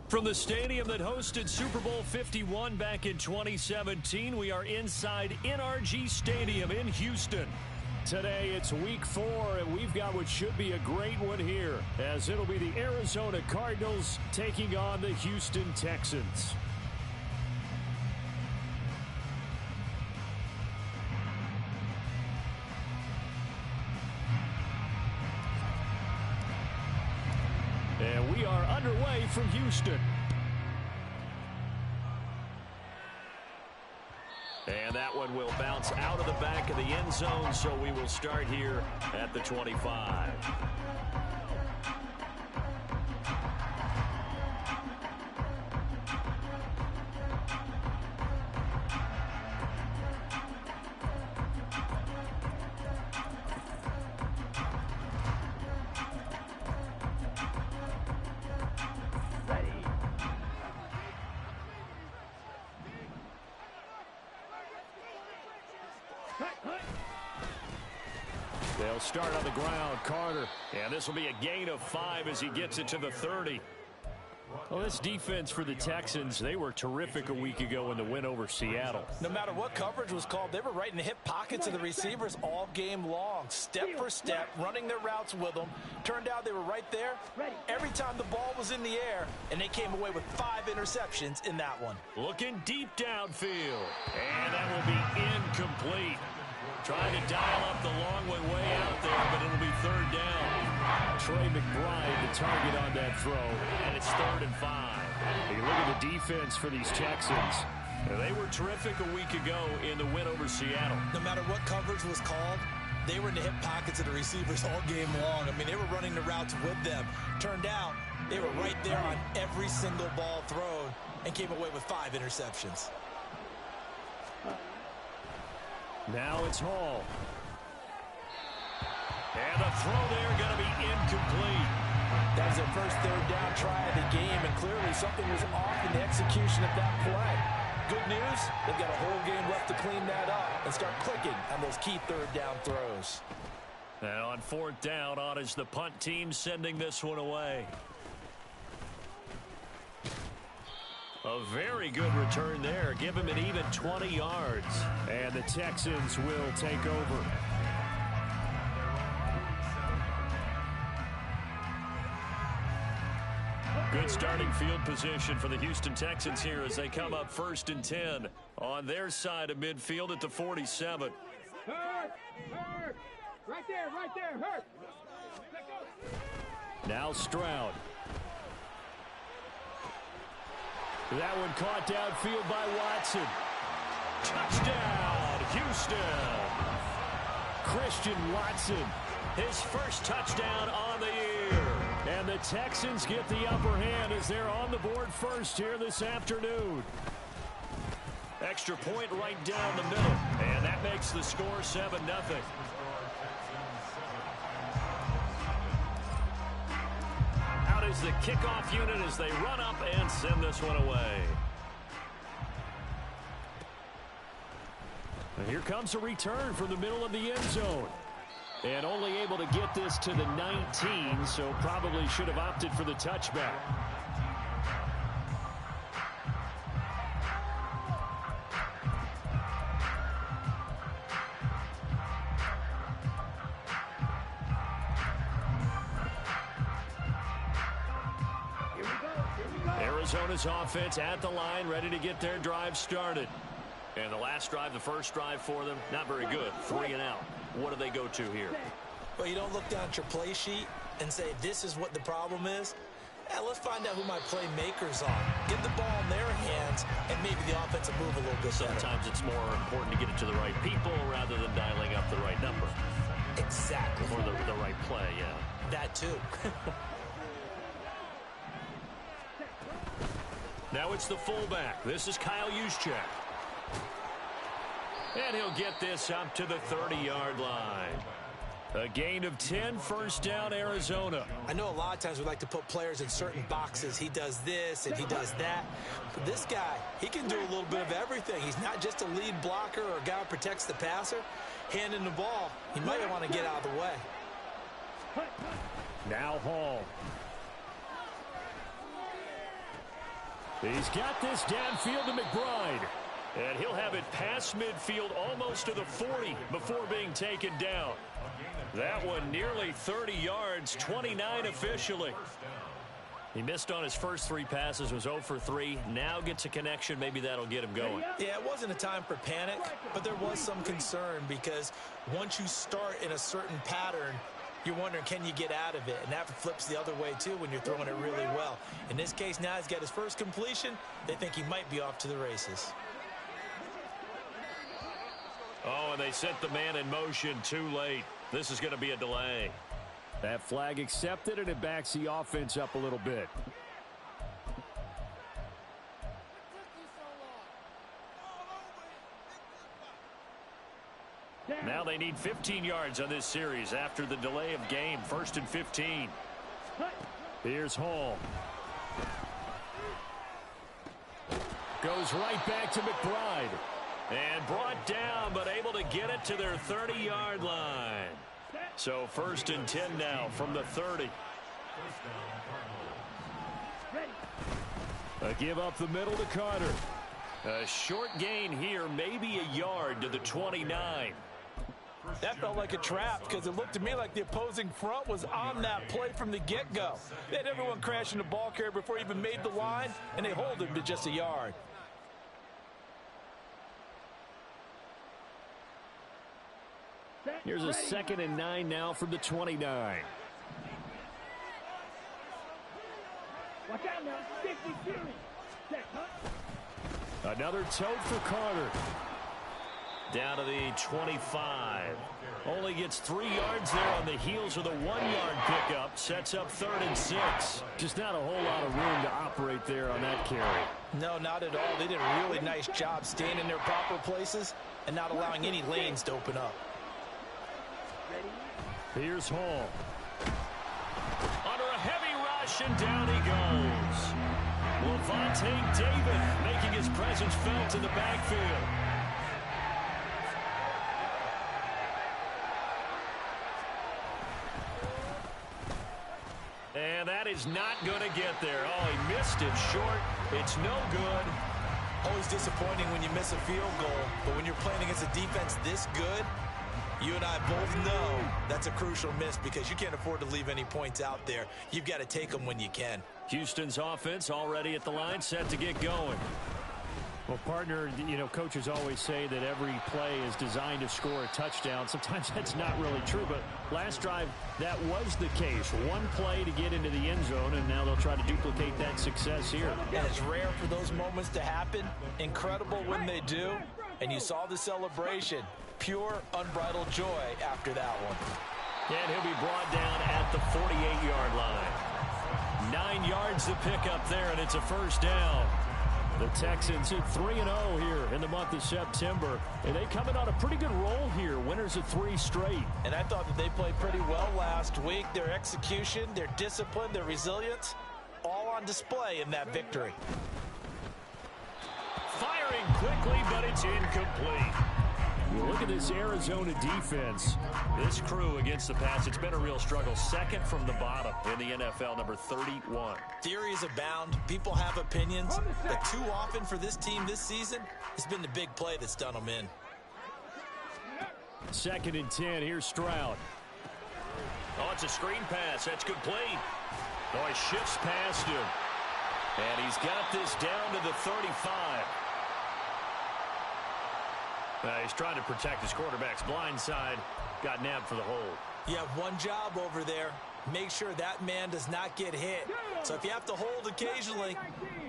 From the stadium that hosted Super Bowl 51 back in 2017, we are inside NRG Stadium in Houston. Today, it's week 4, and we've got what should be a great one here, as it'll be the Arizona Cardinals taking on the Houston Texans. And we are underway from Houston. And that one will bounce out of the back of the end zone, so we will start here at the 25. They'll start on the ground, Carter. And this will be a gain of 5 as he gets it to the 30. Well, this defense for the Texans, they were terrific a week ago in the win over Seattle. No matter what coverage was called, they were right in the hip pockets of the receivers all game long. Step for step, running their routes with them. Turned out they were right there every time the ball was in the air, and they came away with 5 interceptions in that one. Looking deep downfield. And that will be incomplete. Trying to dial up the long way out there, but it'll be third down. Trey McBride, the target on that throw, and it's 3rd and 5. Hey, look at the defense for these Texans. They were terrific a week ago in the win over Seattle. No matter what coverage was called, they were in the hip pockets of the receivers all game long. I mean, they were running the routes with them. Turned out they were right there on every single ball thrown and came away with 5 interceptions. Now it's Hall. And the throw there going to be incomplete. That was their first 3rd down try of the game, and clearly something was off in the execution of that play. Good news, they've got a whole game left to clean that up and start clicking on those key 3rd down throws. And on 4th down, on is the punt team sending this one away. A very good return there. Give him an even 20 yards. And the Texans will take over. Good starting field position for the Houston Texans here as they come up 1st and 10 on their side of midfield at the 47. Hurt! Right there, hurt! Now Stroud. That one caught downfield by Watson. Touchdown, Houston. Christian Watson, his first touchdown on the year. And the Texans get the upper hand as they're on the board first here this afternoon. Extra point right down the middle. And that makes the score 7-0. Is the kickoff unit as they run up and send this one away. And here comes a return from the middle of the end zone. And only able to get this to the 19, so probably should have opted for the touchback. Arizona's offense at the line, ready to get their drive started. And the last drive, the first drive for them, not very good. 3 and out. What do they go to here? Well, you don't look down at your play sheet and say, this is what the problem is. Yeah, let's find out who my playmakers are. Get the ball in their hands, and maybe the offense will move a little bit better. Sometimes it's more important to get it to the right people rather than dialing up the right number. Exactly. Or the right play, yeah. That too. Now it's the fullback. This is Kyle Juszczyk. And he'll get this up to the 30-yard line. A gain of 10, first down, Arizona. I know a lot of times we like to put players in certain boxes. He does this and he does that. But this guy, he can do a little bit of everything. He's not just a lead blocker or a guy who protects the passer. Handing the ball, he might want to get out of the way. Now Hall. He's got this downfield to McBride. And he'll have it past midfield almost to the 40 before being taken down. That one nearly 30 yards, 29 officially. He missed on his first 3 passes, was 0 for 3. Now gets a connection. Maybe that'll get him going. Yeah, it wasn't a time for panic, but there was some concern because once you start in a certain pattern, you're wondering, can you get out of it? And that flips the other way, too, when you're throwing it really well. In this case, now he's got his first completion. They think he might be off to the races. Oh, and they set the man in motion too late. This is going to be a delay. That flag accepted, and it backs the offense up a little bit. Now they need 15 yards on this series after the delay of game. 1st and 15. Here's Hall. Goes right back to McBride. And brought down, but able to get it to their 30-yard line. So 1st and 10 now from the 30. A give up the middle to Carter. A short gain here, maybe a yard to the 29. That felt like a trap because it looked to me like the opposing front was on that play from the get-go. They had everyone crashing the ball carrier before he even made the line, and they hold him to just a yard. Here's a 2nd and 9 now from the 29. Watch out now. 50 series. Check, huh? Another tote for Carter. Down to the 25. Only gets 3 yards there on the heels of the 1-yard pickup. Sets up 3rd and 6. Just not a whole lot of room to operate there on that carry. No, not at all. They did a really nice job staying in their proper places and not allowing any lanes to open up. Here's Hall. Under a heavy rush, and down he goes. Levante David making his presence felt in the backfield. And that is not going to get there. Oh, he missed it short. It's no good. Always disappointing when you miss a field goal, but when you're playing against a defense this good, you and I both know that's a crucial miss because you can't afford to leave any points out there. You've got to take them when you can. Houston's offense already at the line, set to get going. Well, partner, you know, coaches always say that every play is designed to score a touchdown. Sometimes that's not really true, but last drive, that was the case. One play to get into the end zone, and now they'll try to duplicate that success here. And it's rare for those moments to happen. Incredible when they do. And you saw the celebration. Pure, unbridled joy after that one. And he'll be brought down at the 48-yard line. 9 yards to pick up there, and it's a 1st down. The Texans hit 3-0 here in the month of September. And they come in on a pretty good roll here. Winners of 3 straight. And I thought that they played pretty well last week. Their execution, their discipline, their resilience, all on display in that victory. Firing quickly, but it's incomplete. Look at this Arizona defense. This crew against the pass, it's been a real struggle. 2nd from the bottom in the NFL, number 31. Theories abound. People have opinions. But too often for this team this season, it's been the big play that's done them in. 2nd and 10. Here's Stroud. Oh, it's a screen pass. That's complete. Oh, he shifts past him. And he's got this down to the 35. He's trying to protect his quarterback's blind side. Got nabbed for the hold. You have one job over there. Make sure that man does not get hit. So if you have to hold occasionally,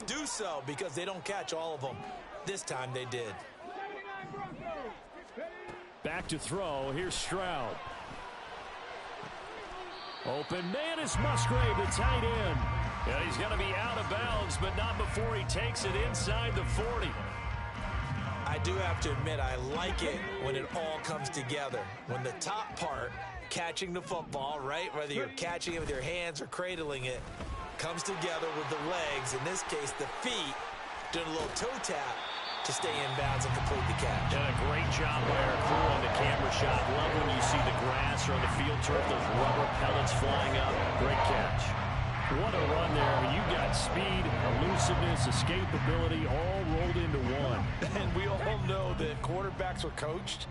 do so because they don't catch all of them. This time they did. Back to throw. Here's Stroud. Open man is Musgrave, the tight end. Yeah, he's going to be out of bounds, but not before he takes it inside the 40. I do have to admit, I like it when it all comes together. When the top part, catching the football, right, whether you're catching it with your hands or cradling it, comes together with the legs, in this case the feet, doing a little toe tap to stay in bounds and complete the catch. Done a great job by our crew on the camera shot. Love when you see the grass or on the field turf, those rubber pellets flying up. Great catch. What a run there. I mean, you got speed, elusiveness, escapability all rolled into one. And we all know that quarterbacks are coached.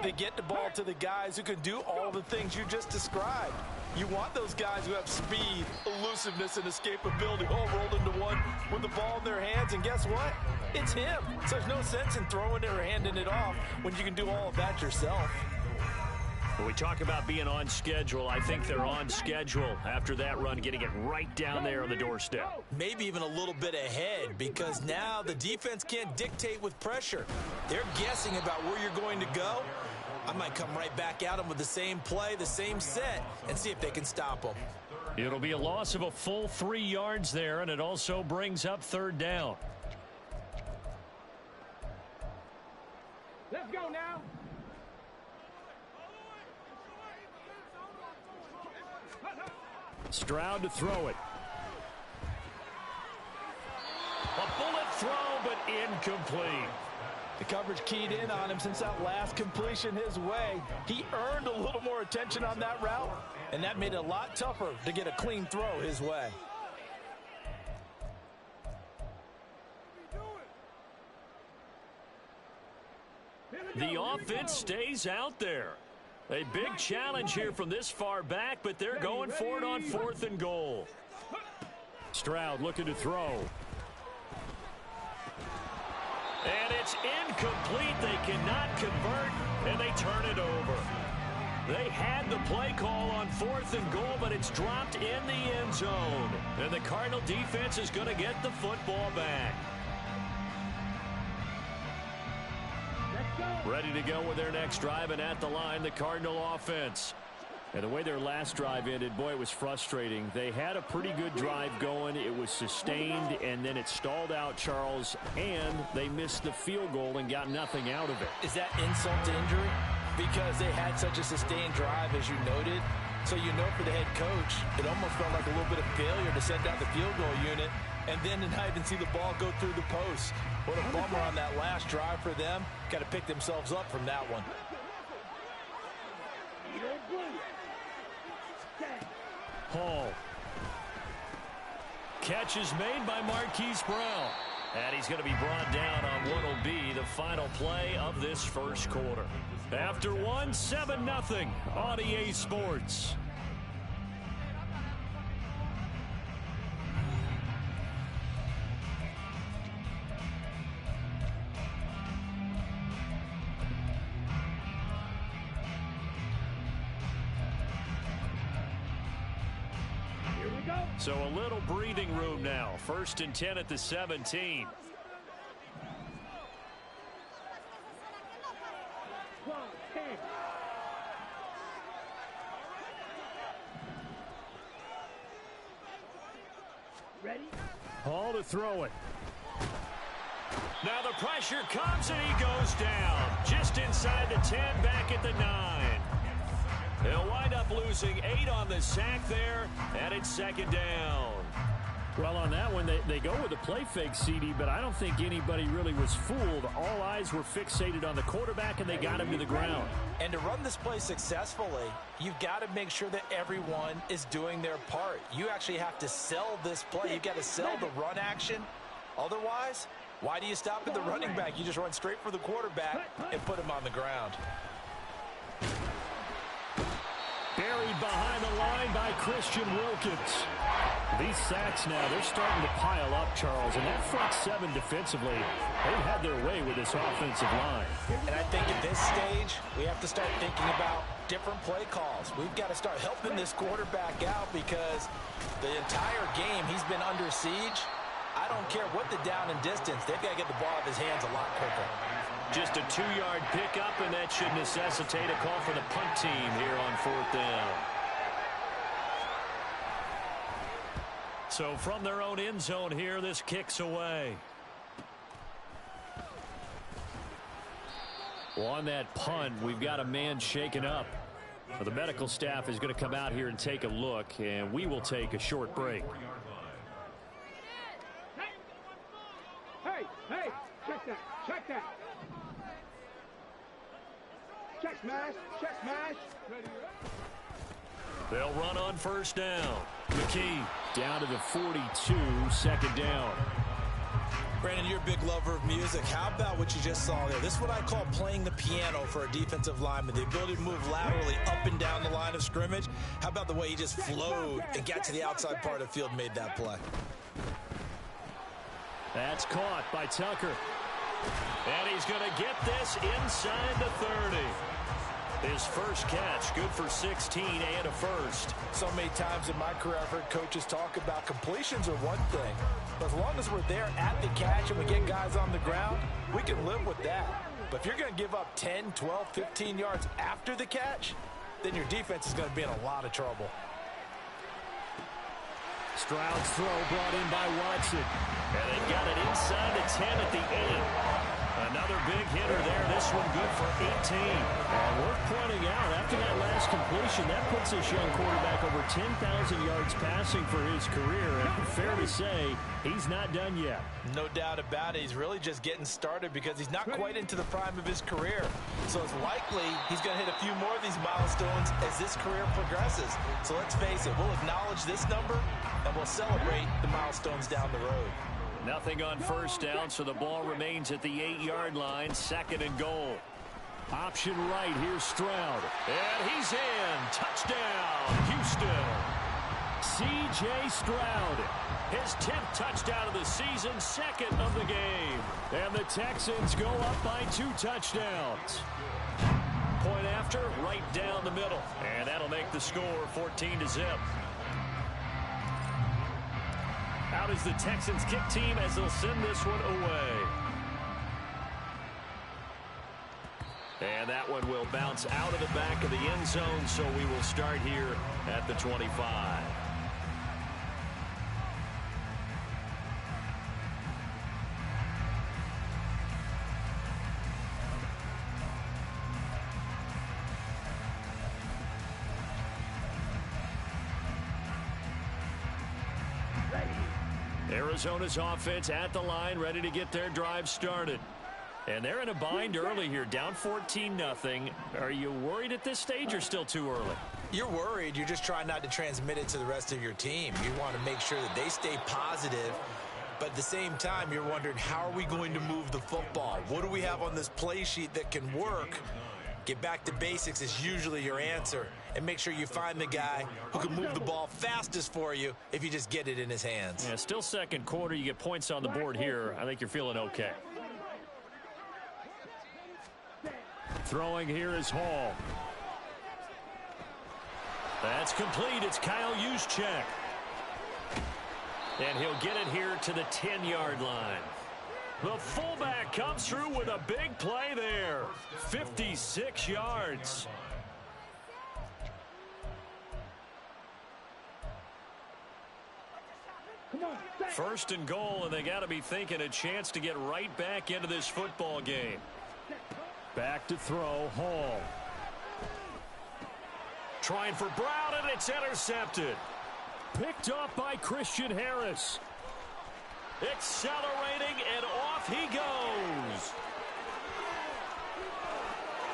They get the ball to the guys who can do all the things you just described. You want those guys who have speed, elusiveness, and escapability all rolled into one with the ball in their hands. And guess what? It's him. So there's no sense in throwing it or handing it off when you can do all of that yourself. When we talk about being on schedule, I think they're on schedule after that run, getting it right down there on the doorstep. Maybe even a little bit ahead, because now the defense can't dictate with pressure. They're guessing about where you're going to go. I might come right back at them with the same play, the same set, and see if they can stop them. It'll be a loss of a full 3 yards there, and it also brings up third down. Let's go now. Stroud to throw it. A bullet throw, but incomplete. The coverage keyed in on him since that last completion his way. He earned a little more attention on that route, and that made it a lot tougher to get a clean throw his way. The offense stays out there. A big challenge here from this far back, but they're going for it on 4th and goal. Stroud looking to throw. And it's incomplete. They cannot convert, and they turn it over. They had the play call on 4th and goal, but it's dropped in the end zone. And the Cardinal defense is going to get the football back. Ready to go with their next drive, and at the line, the Cardinal offense. And the way their last drive ended, boy, it was frustrating. They had a pretty good drive going. It was sustained, and then it stalled out, Charles, and they missed the field goal and got nothing out of it. Is that insult to injury? Because they had such a sustained drive, as you noted. So you know for the head coach, it almost felt like a little bit of failure to send down the field goal unit and then to not even see the ball go through the post. What a bummer on that last drive for them. Got to pick themselves up from that one. Hall. Catch is made by Marquise Brown. And he's going to be brought down on what will be the final play of this first quarter. After 7-0 on EA Sports. So a little breathing room now. 1st and 10 at the 17. Ready? Hall to throw it. Now the pressure comes and he goes down. Just inside the 10, back at the 9. They'll wind up losing 8 on the sack there, and it's 2nd down. Well, on that one, they go with a play fake, CD, but I don't think anybody really was fooled. All eyes were fixated on the quarterback, and they got him to the ground. And to run this play successfully, you've got to make sure that everyone is doing their part. You actually have to sell this play. You've got to sell the run action. Otherwise, why do you stop at the running back? You just run straight for the quarterback and put him on the ground. Buried behind the line by Christian Wilkins. These sacks now, they're starting to pile up, Charles. And that front 7 defensively, they had their way with this offensive line. And I think at this stage, we have to start thinking about different play calls. We've got to start helping this quarterback out because the entire game he's been under siege. I don't care what the down and distance. They've got to get the ball out of his hands a lot quicker. Just a 2-yard pickup, and that should necessitate a call for the punt team here on 4th down. So from their own end zone here, this kicks away. Well, on that punt, we've got a man shaken up. Well, the medical staff is going to come out here and take a look, and we will take a short break. Hey, check that. Check smash. They'll run on 1st down. McKee down to the 42, second down. Brandon, you're a big lover of music. How about what you just saw there? This is what I call playing the piano for a defensive lineman. The ability to move laterally up and down the line of scrimmage. How about the way he just flowed and got to the outside part of the field and made that play? That's caught by Tucker. And he's going to get this inside the 30. His first catch, good for 16 and a first. So many times in my career, I've heard coaches talk about completions are one thing. But as long as we're there at the catch and we get guys on the ground, we can live with that. But if you're going to give up 10, 12, 15 yards after the catch, then your defense is going to be in a lot of trouble. Stroud's throw brought in by Watson. And they got it inside the 10 at the 8. Another big hitter there. This one good for 18. And worth pointing out, after that last completion, that puts this young quarterback over 10,000 yards passing for his career. And fair to say, he's not done yet. No doubt about it. He's really just getting started because he's not quite into the prime of his career. So it's likely he's going to hit a few more of these milestones as this career progresses. So let's face it, we'll acknowledge this number and we'll celebrate the milestones down the road. Nothing on first down, so the ball remains at the 8-yard line, second and goal. Option right, here's Stroud. And he's in. Touchdown, Houston. C.J. Stroud, his 10th touchdown of the season, second of the game. And the Texans go up by 2 touchdowns. Point after, right down the middle. And that'll make the score 14-0. Out is the Texans kick team as they'll send this one away. And that one will bounce out of the back of the end zone, so we will start here at the 25. Arizona's offense at the line, ready to get their drive started. And they're in a bind early here, down 14-0. Are you worried at this stage or still too early? You're worried. You're just trying not to transmit it to the rest of your team. You want to make sure that they stay positive. But at the same time, you're wondering, how are we going to move the football? What do we have on this play sheet that can work? Get back to basics is usually your answer. And make sure you find the guy who can move the ball fastest for you if you just get it in his hands. Yeah, still second quarter. You get points on the board here. I think you're feeling okay. Throwing here is Hall. That's complete. It's Kyle Juszczyk. And he'll get it here to the 10-yard line. The fullback comes through with a big play there. 56 yards. First and goal, and they got to be thinking a chance to get right back into this football game. Back to throw, Hall. Trying for Brown, and it's intercepted. Picked up by Christian Harris. Accelerating, and off he goes.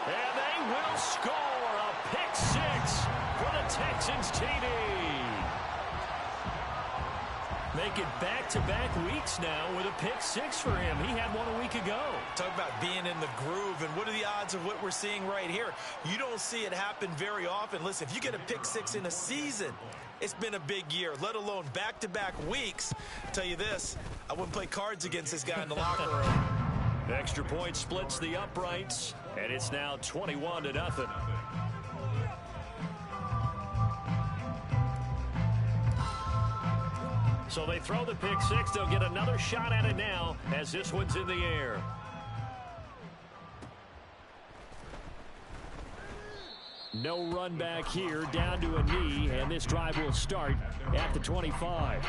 And they will score a pick six for the Texans TD. Make it back-to-back weeks now with a pick six for him. He had one a week ago. Talk about being in the groove, and what are the odds of what we're seeing right here? You don't see it happen very often. Listen, if you get a pick six in a season, it's been a big year, let alone back-to-back weeks. I'll tell you this, I wouldn't play cards against this guy in the locker room. Extra point splits the uprights, and it's now 21-0. So they throw the pick six. They'll get another shot at it now as this one's in the air. No run back here, down to a knee, and this drive will start at the 25.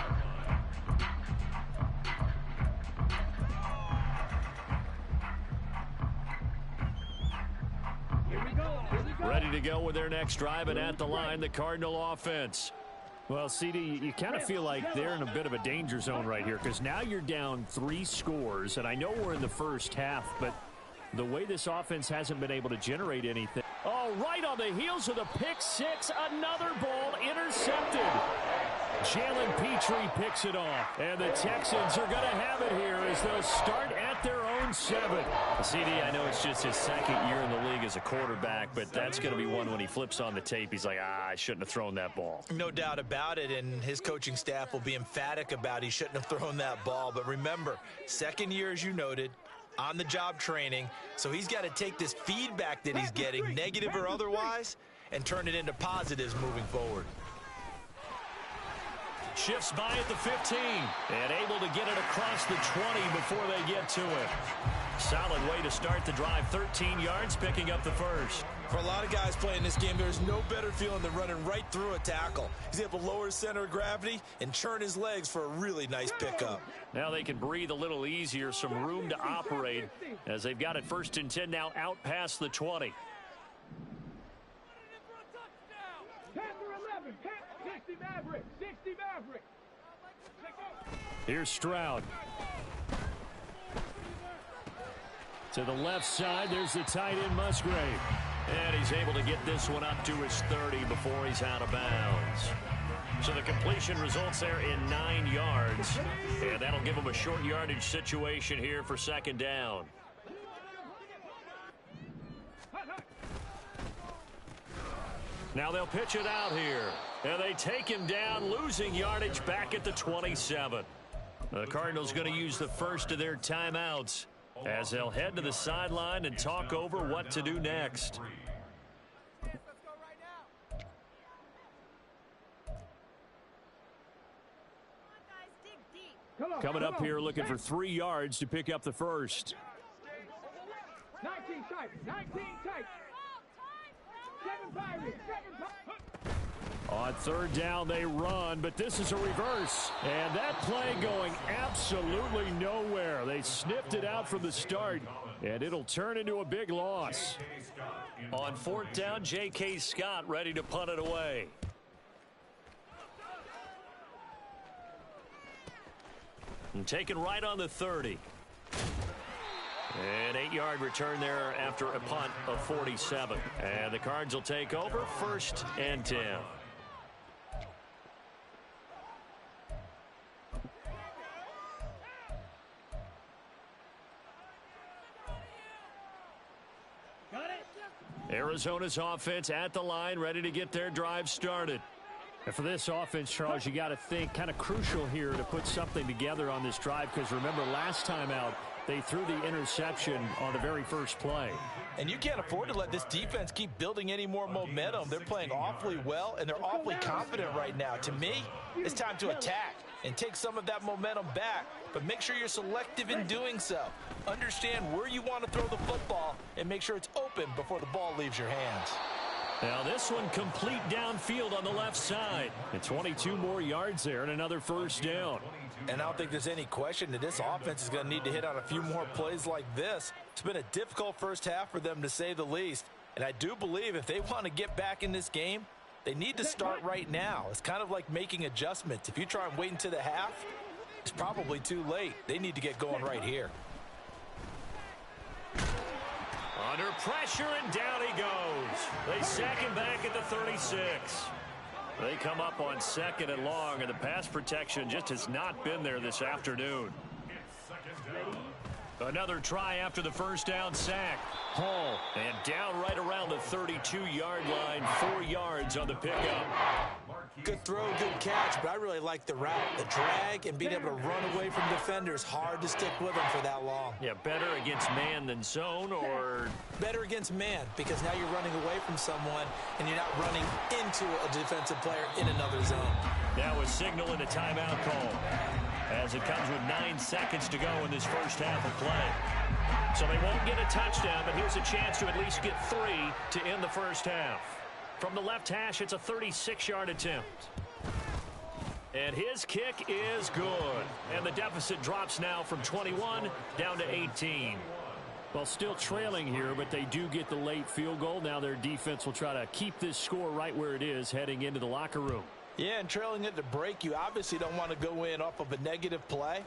Ready to go with their next drive, and at the line, the Cardinal offense. Well, CD, you kind of feel like they're in a bit of a danger zone right here because now you're down 3 scores, and I know we're in the first half, but the way this offense hasn't been able to generate anything. Oh, right on the heels of the pick six, another ball intercepted. Jalen Petrie picks it off. And the Texans are going to have it here as they'll start at their own 7. CD, I know it's just his second year in the league as a quarterback, but that's going to be one when he flips on the tape. He's like, I shouldn't have thrown that ball. No doubt about it, and his coaching staff will be emphatic about he shouldn't have thrown that ball. But remember, second year, as you noted, on-the-job training, so he's got to take this feedback that he's getting, negative or otherwise, and turn it into positives moving forward. Shifts by at the 15 and able to get it across the 20 before they get to it. Solid way to start the drive. 13 yards, picking up the first. For a lot of guys playing this game, there's no better feeling than running right through a tackle. He's able to lower his center of gravity and churn his legs for a really nice pickup. Now they can breathe a little easier, some room to operate as they've got it 1st and 10 now out past the 20. 60 Maverick, 60 Maverick. Here's Stroud. To the left side, there's the tight end Musgrave. And he's able to get this one up to his 30 before he's out of bounds. So the completion results there in 9 yards. And that'll give him a short yardage situation here for 2nd down. Now they'll pitch it out here. And they take him down, losing yardage back at the 27. The Cardinals going to use the first of their timeouts as they'll head to the sideline and talk over what to do next. Coming up here looking for 3 yards to pick up the first. 19 tight, 19 tight. 7 Pirates, 7 Pirates. On 3rd down, they run, but this is a reverse. And that play going absolutely nowhere. They sniffed it out from the start, and it'll turn into a big loss. On 4th down, J.K. Scott ready to punt it away. And taken right on the 30. An 8-yard return there after a punt of 47. And the Cards will take over 1st and 10. Arizona's offense at the line, ready to get their drive started. And for this offense, Charles, you got to think kind of crucial here to put something together on this drive, because remember last time out, they threw the interception on the very first play. And you can't afford to let this defense keep building any more momentum. They're playing awfully well, and they're awfully confident right now. To me, it's time to attack and take some of that momentum back, but make sure you're selective in doing so. Understand where you want to throw the football and make sure it's open before the ball leaves your hands. Now this one complete downfield on the left side. And 22 more yards there and another 1st down. And I don't think there's any question that this offense is going to need to hit on a few more plays like this. It's been a difficult first half for them, to say the least. And I do believe if they want to get back in this game, they need to start right now. It's kind of like making adjustments. If you try and wait until the half, it's probably too late. They need to get going right here. Under pressure, and down he goes. They sack him back at the 36. They come up on 2nd and long, and the pass protection just has not been there this afternoon. Another try after the 1st down sack. Hall, and down right around the 32-yard line, 4 yards on the pickup. Good throw, good catch, but I really like the route, the drag, and being able to run away from defenders. Hard to stick with them for that long. Yeah, better against man than zone, or? Better against man, because now you're running away from someone, and you're not running into a defensive player in another zone. Now a signal and a timeout call, as it comes with 9 seconds to go in this first half of play. So they won't get a touchdown, but here's a chance to at least get 3 to end the first half. From the left hash, it's a 36-yard attempt. And his kick is good. And the deficit drops now from 21 down to 18. Well, still trailing here, but they do get the late field goal. Now their defense will try to keep this score right where it is heading into the locker room. Yeah, and trailing it to break, you obviously don't want to go in off of a negative play.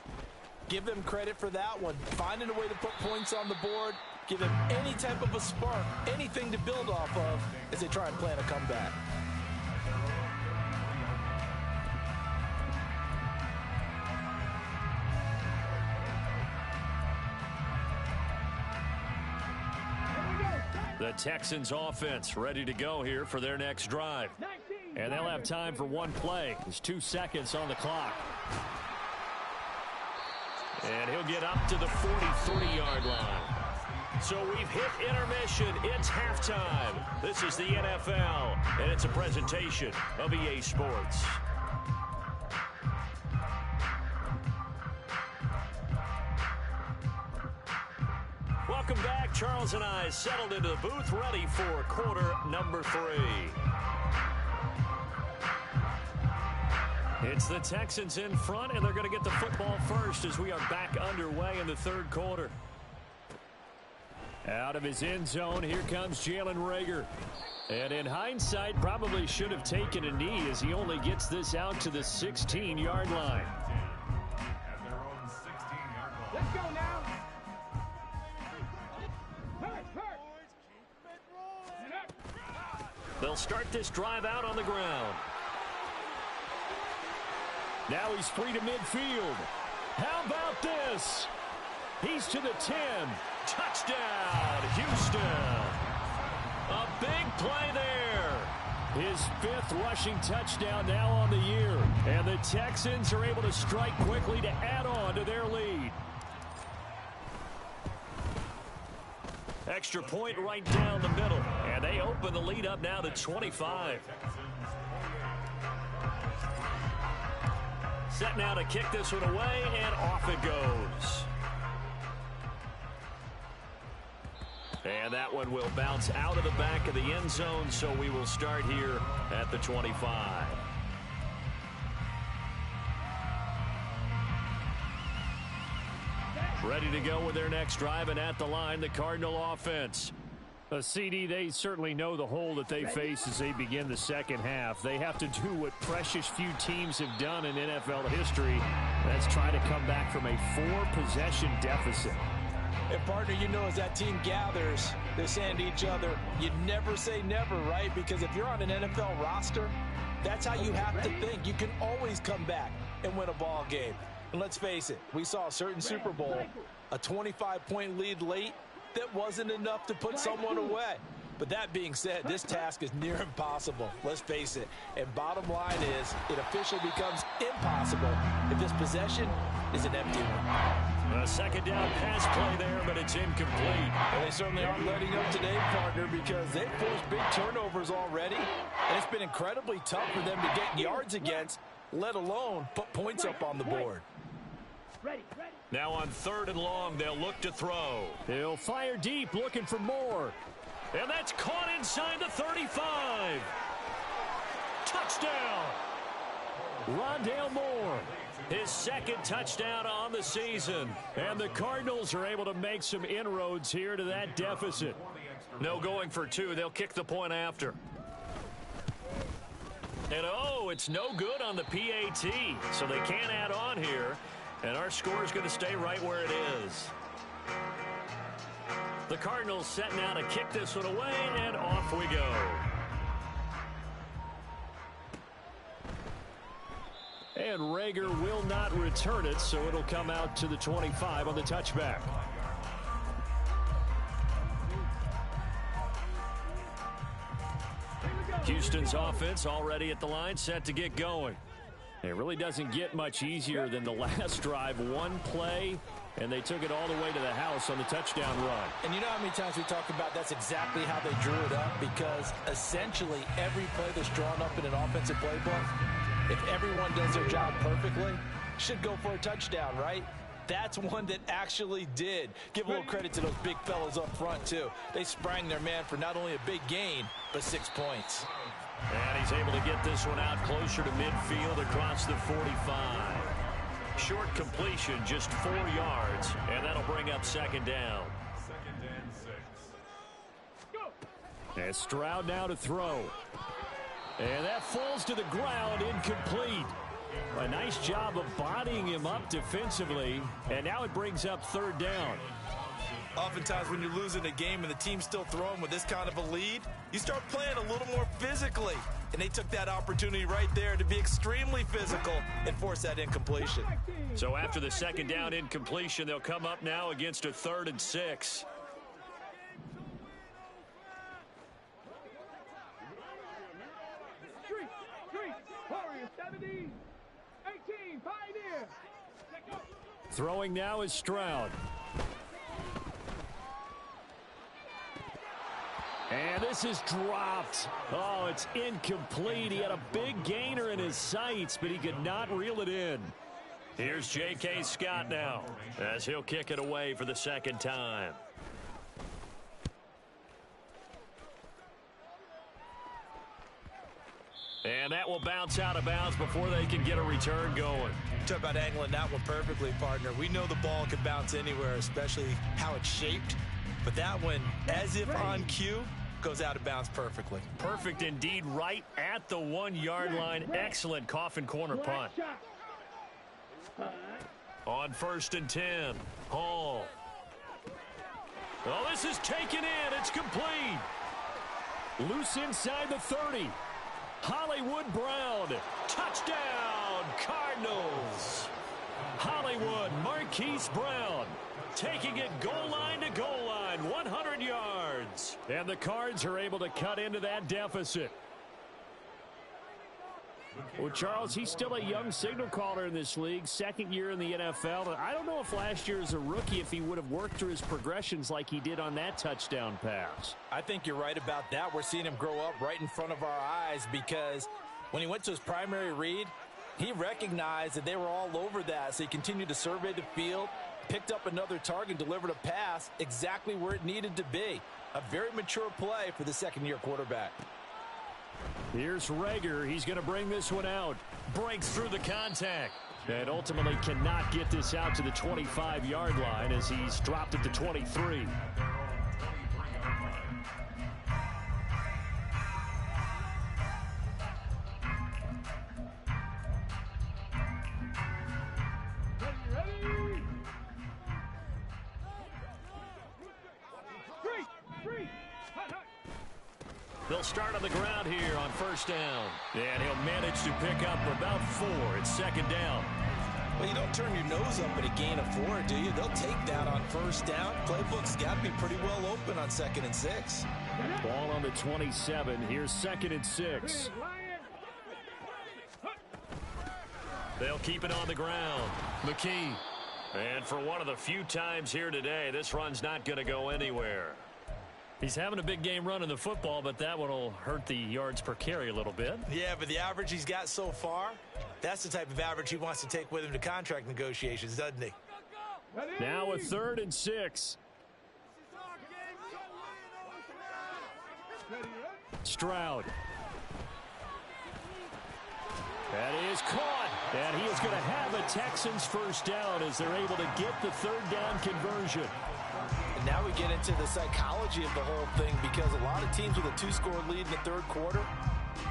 Give them credit for that one. Finding a way to put points on the board. Give them any type of a spark, anything to build off of as they try and plan a comeback. The Texans offense ready to go here for their next drive. And they'll have time for one play. There's 2 seconds on the clock. And he'll get up to the 43-yard line. So we've hit intermission. It's halftime. This is the NFL, and it's a presentation of EA Sports. Welcome back. Charles and I settled into the booth, ready for quarter number 3. It's the Texans in front, and they're going to get the football first as we are back underway in the third quarter. Out of his end zone, here comes Jalen Reagor. And in hindsight, probably should have taken a knee as he only gets this out to the 16-yard line. Let's go now. Hurt. They'll start this drive out on the ground. Now he's free to midfield. How about this? He's to the 10. Touchdown, Houston. A big play there. His 5th rushing touchdown now on the year. And the Texans are able to strike quickly to add on to their lead. Extra point right down the middle. And they open the lead up now to 25. Set now to kick this one away, and off it goes. And that one will bounce out of the back of the end zone, so we will start here at the 25. Ready to go with their next drive, and at the line, the Cardinal offense. A CD, they certainly know the hole that they face as they begin the second half. They have to do what precious few teams have done in NFL history. That's try to come back from a 4-possession deficit. And, partner, you know, as that team gathers, they're saying to each other, you never say never, right? Because if you're on an NFL roster, that's how you have to think. You can always come back and win a ball game. And let's face it, we saw a certain Super Bowl, a 25-point lead late, that wasn't enough to put someone away. But that being said, this task is near impossible. Let's face it. And bottom line is, it officially becomes impossible if this possession is an empty one. A second down pass play there, but it's incomplete. Well, they certainly aren't letting up today, partner, because they've forced big turnovers already. And it's been incredibly tough for them to get yards against, let alone put points up on the board. Ready. Now on 3rd and long, they'll look to throw. He'll fire deep, looking for more. And that's caught inside the 35. Touchdown. Rondale Moore. His 2nd touchdown on the season. And the Cardinals are able to make some inroads here to that deficit. No going for 2. They'll kick the point after. And it's no good on the PAT. So they can't add on here. And our score is going to stay right where it is. The Cardinals set now to kick this one away, and off we go. And Reagor will not return it, so it'll come out to the 25 on the touchback. Houston's offense already at the line, set to get going. It really doesn't get much easier than the last drive. One play, and they took it all the way to the house on the touchdown run. And you know how many times we talk about that's exactly how they drew it up, because essentially every play that's drawn up in an offensive playbook, if everyone does their job perfectly, should go for a touchdown, right? That's one that actually did. Give a little credit to those big fellas up front, too. They sprang their man for not only a big gain, but 6 points. And he's able to get this one out closer to midfield across the 45. Short completion, just 4 yards, and that'll bring up 2nd down. 2nd and 6. And Stroud now to throw. And that falls to the ground, incomplete. A nice job of bodying him up defensively, and now it brings up 3rd down. Oftentimes when you're losing a game and the team's still throwing with this kind of a lead, you start playing a little more physically. And they took that opportunity right there to be extremely physical and force that incompletion. So after the 2nd down incompletion, they'll come up now against a 3rd and 6. 70, 18, Pioneer. Throwing now is Stroud. And this is dropped. Oh, it's incomplete. He had a big gainer in his sights, but he could not reel it in. Here's J.K. Scott now, as he'll kick it away for the second time. And that will bounce out of bounds before they can get a return going. Talk about angling that one perfectly, partner. We know the ball can bounce anywhere, especially how it's shaped. But that one, as if on cue, goes out of bounds perfectly. Perfect indeed, right at the 1-yard line. Excellent coffin corner punt. On 1st and 10, Hall. Oh, this is taken in. It's complete. Loose inside the 30. Hollywood Brown. Touchdown, Cardinals. Hollywood Marquise Brown taking it goal line to goal line, 100 yards. And the Cards are able to cut into that deficit. Well, Charles, he's still a young signal caller in this league, second year in the NFL. I don't know if last year as a rookie, if he would have worked through his progressions like he did on that touchdown pass. I think you're right about that. We're seeing him grow up right in front of our eyes because when he went to his primary read, he recognized that they were all over that, so he continued to survey the field, picked up another target, delivered a pass exactly where it needed to be. A very mature play for the second-year quarterback. Here's Rager. He's going to bring this one out. Breaks through the contact. And ultimately cannot get this out to the 25-yard line as he's dropped at the 23. They'll start on the ground here on 1st down. And he'll manage to pick up about 4. It's 2nd down. Well, you don't turn your nose up at a gain of 4, do you? They'll take that on 1st down. Playbook's got to be pretty well open on 2nd and 6. Ball on the 27. Here's 2nd and 6. They'll keep it on the ground. McKee. And for one of the few times here today, this run's not going to go anywhere. He's having a big game running the football, but that one will hurt the yards per carry a little bit. Yeah, but the average he's got so far, that's the type of average he wants to take with him to contract negotiations, doesn't he? Now a 3rd and 6. Stroud. That is caught. And he is going to have a Texans 1st down as they're able to get the 3rd down conversion. And now we get into the psychology of the whole thing because a lot of teams with a 2-score lead in the 3rd quarter,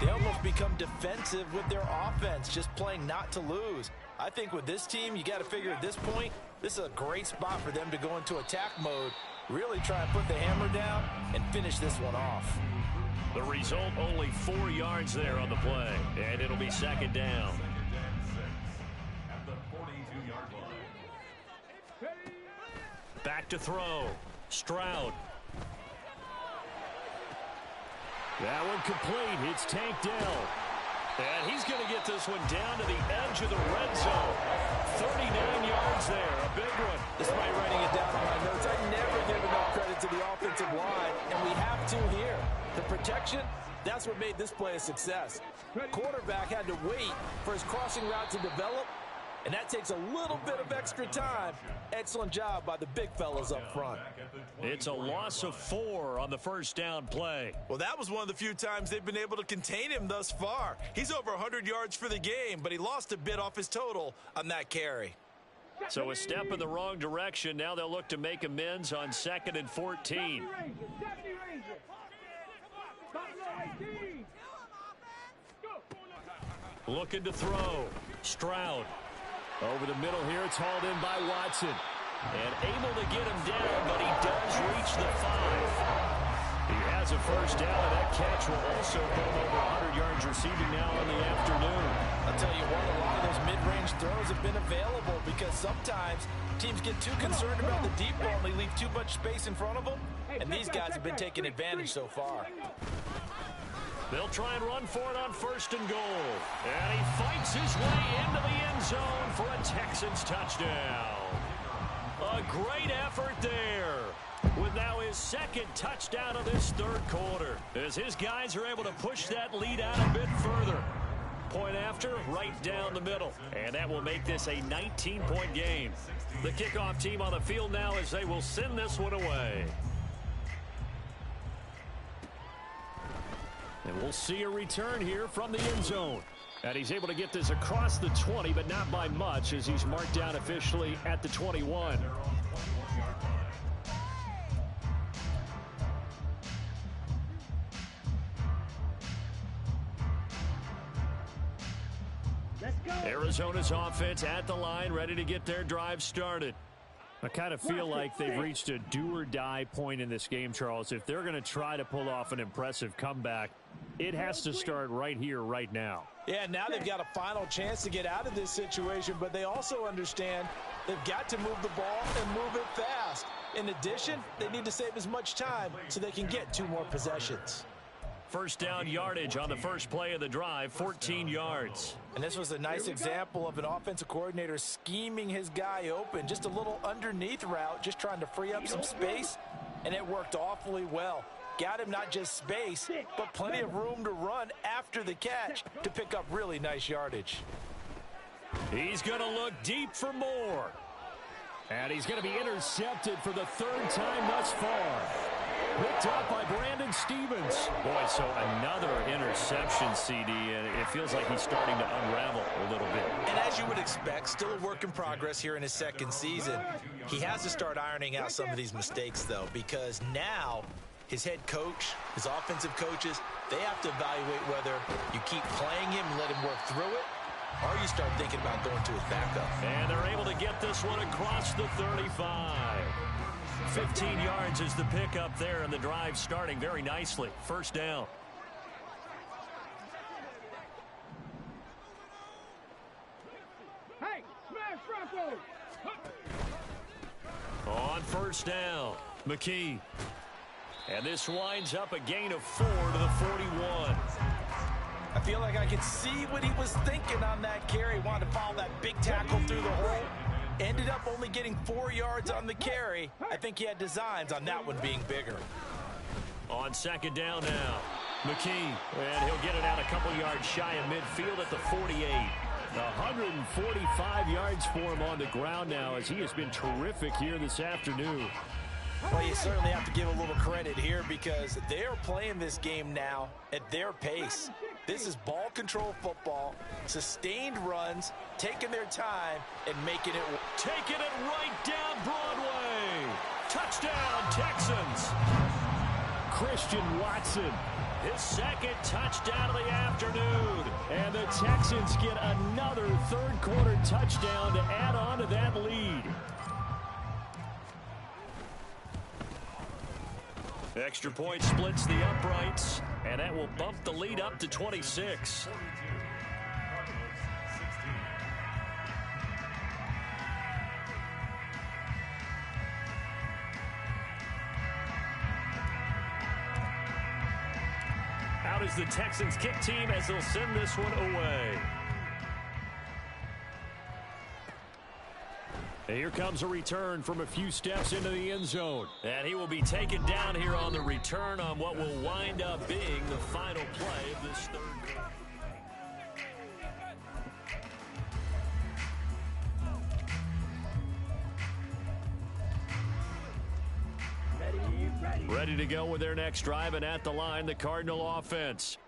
they almost become defensive with their offense, just playing not to lose. I think with this team, you got to figure at this point, this is a great spot for them to go into attack mode, really try and put the hammer down and finish this one off. The result, only 4 yards there on the play, and it'll be 2nd down. Back to throw. Stroud. That one complete. It's Tank Dell. And he's going to get this one down to the edge of the red zone. 39 yards there. A big one. Despite writing it down on my notes, I never give enough credit to the offensive line, and we have to here. The protection, that's what made this play a success. Quarterback had to wait for his crossing route to develop, and that takes a little bit of extra time. Excellent job by the big fellas up front. It's a loss of 4 on the 1st down play. Well, that was one of the few times they've been able to contain him thus far. He's over 100 yards for the game, but he lost a bit off his total on that carry. So a step in the wrong direction. Now they'll look to make amends on 2nd and 14. Looking to throw. Stroud. Over the middle here, it's hauled in by Watson. And able to get him down, but he does reach the 5. He has a 1st down, and that catch will also put him over 100 yards receiving now on the afternoon. I'll tell you what, a lot of those mid-range throws have been available because sometimes teams get too concerned about the deep ball and they leave too much space in front of them, and these guys have been taking advantage so far. They'll try and run for it on 1st and goal. And he fights his way into the end zone for a Texans touchdown. A great effort there, with now his 2nd touchdown of this 3rd quarter, as his guys are able to push that lead out a bit further. Point after, right down the middle. And that will make this a 19-point game. The kickoff team on the field now as they will send this one away. And we'll see a return here from the end zone. And he's able to get this across the 20, but not by much, as he's marked down officially at the 21. Arizona's offense at the line, ready to get their drive started. I kind of feel like they've reached a do-or-die point in this game, Charles. If they're going to try to pull off an impressive comeback, it has to start right here, right now. Yeah, now they've got a final chance to get out of this situation, but they also understand they've got to move the ball and move it fast. In addition, they need to save as much time so they can get 2 more possessions. First down yardage on the first play of the drive, 14 yards. And this was a nice example of an offensive coordinator scheming his guy open. Just a little underneath route, just trying to free up some space, and it worked awfully well. Got him not just space, but plenty of room to run after the catch to pick up really nice yardage. He's going to look deep for more. And he's going to be intercepted for the 3rd time thus far. Picked up by Brandon Stevens. Boy, so another interception, CD, and it feels like he's starting to unravel a little bit. And as you would expect, still a work in progress here in his 2nd season. He has to start ironing out some of these mistakes, though, because now his head coach, his offensive coaches, they have to evaluate whether you keep playing him and let him work through it, or you start thinking about going to his backup. And they're able to get this one across the 35. 15 yards is the pickup there, and the drive starting very nicely. First down. Hey, smash Bronco! On first down, McKee. And this winds up a gain of 4 to the 41. I feel like I could see what he was thinking on that carry. Wanted to follow that big tackle through the hole. Ended up only getting 4 yards on the carry. I think he had designs on that one being bigger. On 2nd down now, McKee. And he'll get it out a couple yards shy of midfield at the 48. 145 yards for him on the ground now, as he has been terrific here this afternoon. Well, you certainly have to give a little credit here, because they're playing this game now at their pace. This is ball control football, sustained runs, taking their time and making it. Taking it right down Broadway. Touchdown, Texans. Christian Watson, his 2nd touchdown of the afternoon. And the Texans get another 3rd quarter touchdown to add on to that lead. Extra point splits the uprights, and that will bump the lead up to 26. Out is the Texans kick team as they'll send this one away. Here comes a return from a few steps into the end zone. And he will be taken down here on the return on what will wind up being the final play of this 3rd quarter. Ready to go with their next drive, and at the line, the Cardinal offense.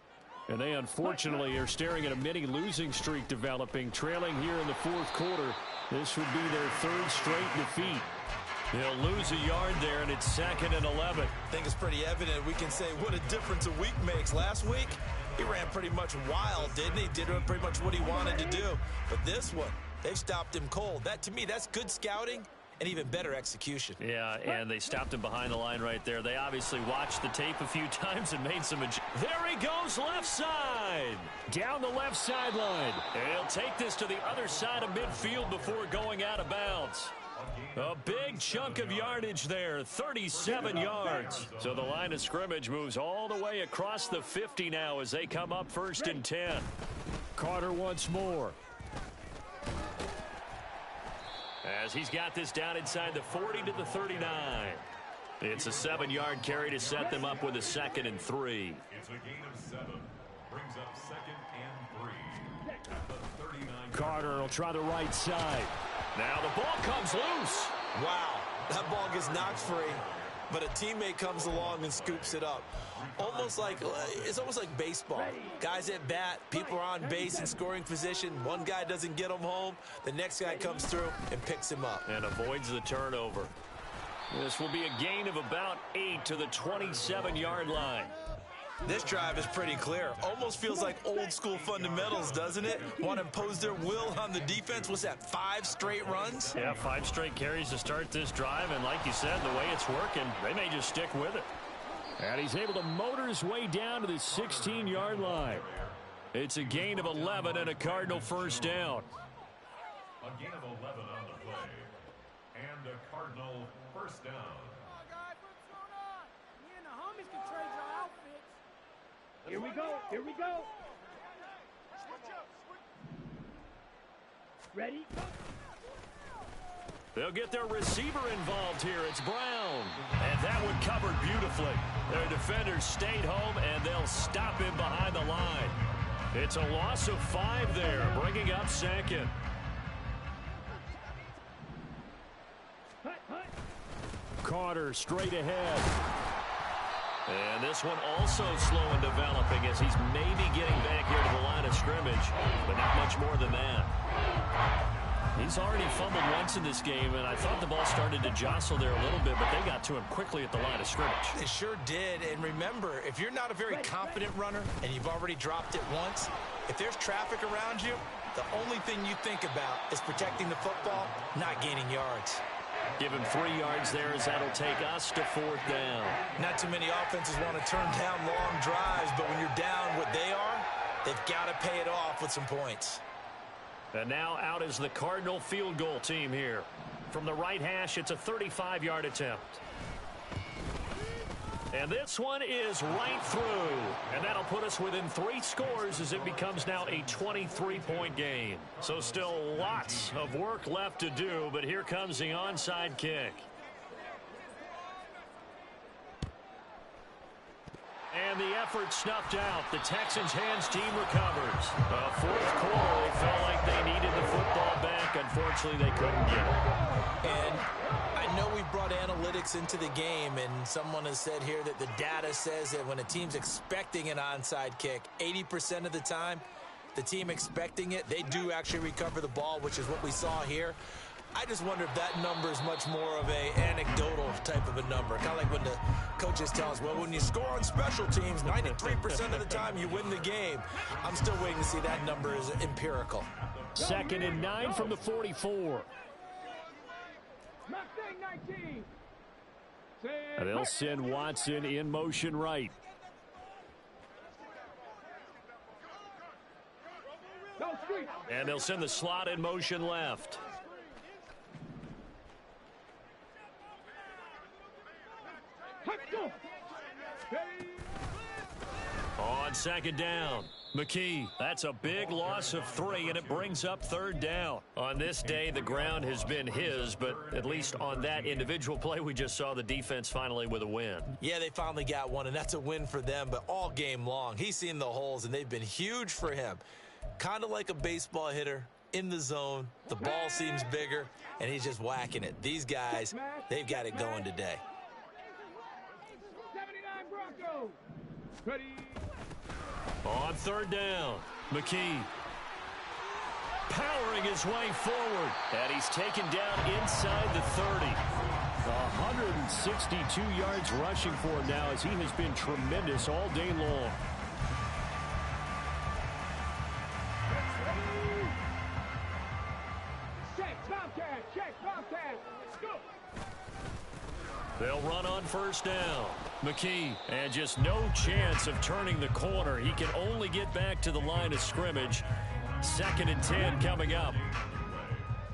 And they unfortunately are staring at a mini losing streak developing, trailing here in the 4th quarter. This would be their 3rd straight defeat. They'll lose a yard there, and it's 2nd and 11. I think it's pretty evident. We can say what a difference a week makes. Last week, he ran pretty much wild, didn't he? Did pretty much what he wanted to do. But this one, they've stopped him cold. That, to me, that's good scouting and even better execution. Yeah, and they stopped him behind the line right there. They obviously watched the tape a few times and made some adjustments. There he goes, left side. Down the left sideline. He'll take this to the other side of midfield before going out of bounds. A big chunk of yardage there, 37 yards. So the line of scrimmage moves all the way across the 50 now as they come up 1st and 10. Carter once more. As he's got this down inside the 40 to the 39. It's a 7-yard carry to set them up with a 2nd and 3. It's a gain of 7. Brings up 2nd and 3. At the 39. Carter will try the right side. Now the ball comes loose. Wow, that ball gets knocked free, but a teammate comes along and scoops it up. It's almost like baseball. Guys at bat, people are on base in scoring position. One guy doesn't get him home. The next guy comes through and picks him up. And avoids the turnover. This will be a gain of about 8 to the 27-yard line. This drive is pretty clear. Almost feels like old school fundamentals, doesn't it? Want to impose their will on the defense. What's that, 5 straight runs? Yeah, 5 straight carries to start this drive. And like you said, the way it's working, they may just stick with it. And he's able to motor his way down to the 16-yard line. It's a gain of 11 and a Cardinal first down. A gain of 11 on the play. And a Cardinal first down. Here we go. Here we go. Ready? They'll get their receiver involved here. It's Brown. And that one covered beautifully. Their defenders stayed home, and they'll stop him behind the line. It's a loss of 5 there, bringing up 2nd. Carter straight ahead. And this one also slow in developing as he's maybe getting back here to the line of scrimmage, but not much more than that. He's already fumbled once in this game, and I thought the ball started to jostle there a little bit, but they got to him quickly at the line of scrimmage. They sure did, and remember, if you're not a very confident runner and you've already dropped it once, if there's traffic around you, the only thing you think about is protecting the football, not gaining yards. Give him 3 yards there as that'll take us to 4th down. Not too many offenses want to turn down long drives, but when you're down what they are, they've got to pay it off with some points. And now out is the Cardinal field goal team here. From the right hash, it's a 35-yard attempt. And this one is right through. And that'll put us within 3 scores as it becomes now a 23-point game. So still lots of work left to do, but here comes the onside kick. And the effort snuffed out. The Texans' hands team recovers. 4th quarter, they felt like they needed the football back. Unfortunately, they couldn't get it. And I know we've brought analytics into the game, and someone has said here that the data says that when a team's expecting an onside kick, 80% of the time, the team expecting it, they do actually recover the ball, which is what we saw here. I just wonder if that number is much more of a anecdotal type of a number. Kind of like when the coaches tell us, well, when you score on special teams, 93% of the time you win the game. I'm still waiting to see that number is empirical. 2nd and 9 from the 44. And they'll send Watson in motion right. And they'll send the slot in motion left. On 2nd down, McKee. That's a big loss of 3, and it brings up 3rd down. On this day, the ground has been his, but at least on that individual play, we just saw the defense finally with a win. Yeah, they finally got one, and that's a win for them, but all game long, he's seen the holes, and they've been huge for him. Kind of like a baseball hitter in the zone. The ball seems bigger, and he's just whacking it. These guys, they've got it going today. 79 Broncos. Ready. On 3rd down, McKee powering his way forward, and he's taken down inside the 30. 162 yards rushing for him now as he has been tremendous all day long. They'll run on 1st down. McKee, and just no chance of turning the corner. He can only get back to the line of scrimmage. 2nd and 10 coming up.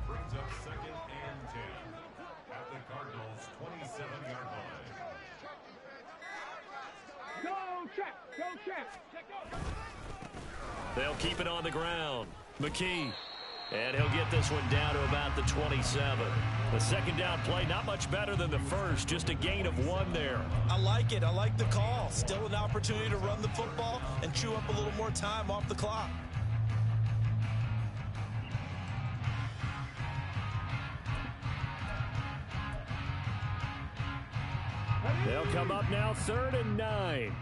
Brings up 2nd and 10. They'll keep it on the ground. McKee. And he'll get this one down to about the 27. The second down play, not much better than the first. Just a gain of 1 there. I like it. I like the call. Still an opportunity to run the football and chew up a little more time off the clock. They'll come up now 3rd and 9.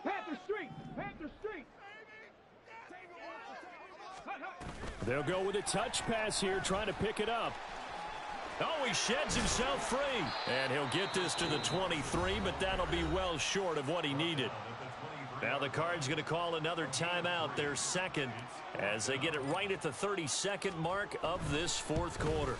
Panther Street! Panther Street! They'll go with a touch pass here, trying to pick it up. Oh, he sheds himself free. And he'll get this to the 23, but that'll be well short of what he needed. Now the Cards going to call another timeout, their second, as they get it right at the 32nd mark of this 4th quarter.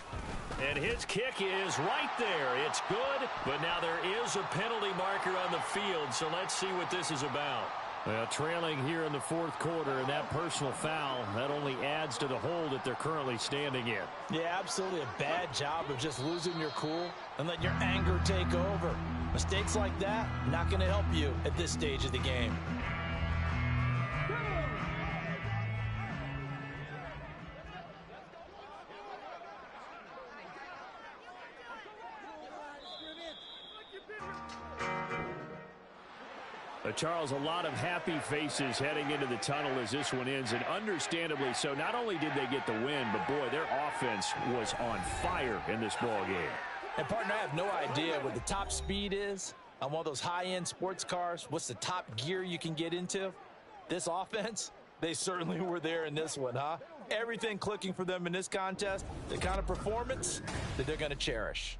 And his kick is right there. It's good, but now there is a penalty marker on the field, so let's see what this is about. Well, trailing here in the 4th quarter, and that personal foul, that only adds to the hole that they're currently standing in. Yeah, absolutely a bad job of just losing your cool and letting your anger take over. Mistakes like that, not going to help you at this stage of the game. Charles, a lot of happy faces heading into the tunnel as this one ends, and understandably so. Not only did they get the win, but boy, their offense was on fire in this ball game. And partner, I have no idea what the top speed is on one of those high-end sports cars. What's the top gear you can get into? This offense, they certainly were there in this one, huh? Everything clicking for them in this contest, the kind of performance that they're going to cherish.